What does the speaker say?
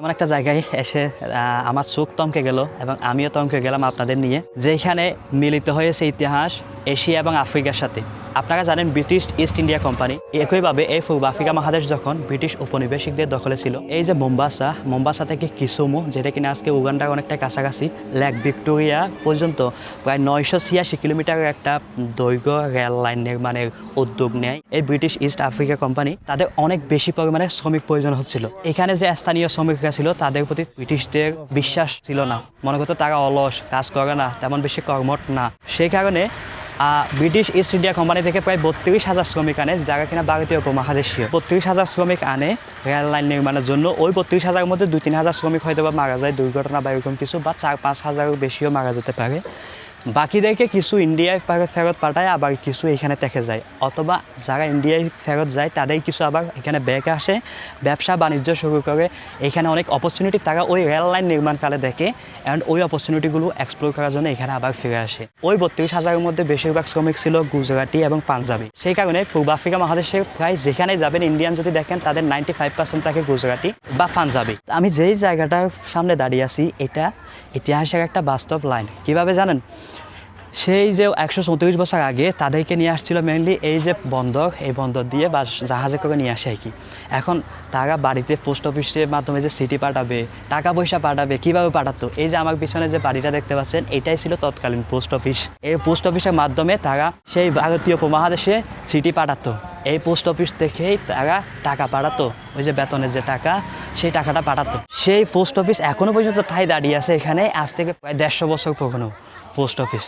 এমন একটা জায়গায় এসে আমার চোখ থমকে গেল এবং আমিও থমকে গেলাম আপনাদের নিয়ে, যেখানে মিলিত হয়েছে ইতিহাস এশিয়া এবং আফ্রিকার সাথে। আপনারা জানেন ব্রিটিশ ইস্ট ইন্ডিয়া কোম্পানি একইভাবে এই পূর্ব আফ্রিকা মহাদেশ যখন ব্রিটিশ উপনিবেশিকদের দখলে ছিল, এই যে মোম্বাসা থেকে কিসুমু, যেটা কিনা আজকে উগান্ডার অনেকটা কাছাকাছি, লেক ভিক্টোরিয়া পর্যন্ত প্রায় 986 কিলোমিটারের একটা দৈর্ঘ্য রেল লাইন নির্মাণের উদ্যোগ নেয় এই ব্রিটিশ ইস্ট আফ্রিকা কোম্পানি। তাদের অনেক বেশি পরিমাণে শ্রমিক প্রয়োজন হচ্ছিল। এখানে যে স্থানীয় শ্রমিকরা ছিল তাদের প্রতি ব্রিটিশদের বিশ্বাস ছিল না, মনে করতো তারা অলস, কাজ করে না, তেমন বেশি কর্মঠ না। সেই কারণে ব্রিটিশ ইস্ট ইন্ডিয়া কোম্পানি থেকে প্রায় 32,000 শ্রমিক আনে, যারা কিনা ভারতীয় উপমহাদেশীয়। 32,000 শ্রমিক আনে রেল লাইন নির্মাণের জন্য। ওই 32,000-এর মধ্যে 2-3,000 শ্রমিক হয়তো বা মারা যায় দুর্ঘটনা বা এরকম কিছু, বা 4-5,000-এরও বেশিও মারা যেতে পারে। বাকিদেরকে কিছু ইন্ডিয়ায় ফেরত পাঠায়, আবার কিছু এখানে থেকে যায়, অথবা যারা ইন্ডিয়ায় ফেরত যায় তাদের কিছু আবার এখানে ব্যাক আসে, ব্যবসা বাণিজ্য শুরু করে। এখানে অনেক অপরচুনিটি তারা ওই রেল লাইন নির্মাণকালে দেখে, অ্যান্ড ওই অপরচুনিটিগুলো এক্সপ্লোর করার জন্য এখানে আবার ফিরে আসে। ওই 32,000-এর মধ্যে বেশিরভাগ শ্রমিক ছিল গুজরাটি এবং পাঞ্জাবি। সেই কারণে পূর্ব আফ্রিকা মহাদেশের প্রায় যেখানে যাবেন ইন্ডিয়ান যদি দেখেন, তাদের 95% থাকে গুজরাটি বা পাঞ্জাবি। আমি যেই জায়গাটার সামনে দাঁড়িয়ে আছি, এটা ইতিহাসের একটা বাস্তব লাইন। কীভাবে জানেন? সেই যে 134 বছর আগে তাদেরকে নিয়ে আসছিল মেনলি এই যে বন্দর, এই বন্দর দিয়ে বা জাহাজে করে নিয়ে আসে আর কি। এখন তারা বাড়িতে পোস্ট অফিসের মাধ্যমে যে সিটি পাঠাবে, টাকা পয়সা পাঠাবে, কীভাবে পাঠাতো? এই যে আমার পিছনে যে বাড়িটা দেখতে পাচ্ছেন, এটাই ছিল তৎকালীন পোস্ট অফিস। এই পোস্ট অফিসের মাধ্যমে তারা সেই ভারতীয় উপমহাদেশে চিঠি পাঠাতো। এই পোস্ট অফিস থেকেই তারা টাকা পাঠাতো, ওই যে বেতনের যে টাকা, সেই টাকাটা পাঠাতো। সেই পোস্ট অফিস এখনও পর্যন্ত ঠাই দাঁড়িয়ে আছে এখানে, আজ থেকে প্রায় 150 বছর পুরনো পোস্ট অফিস।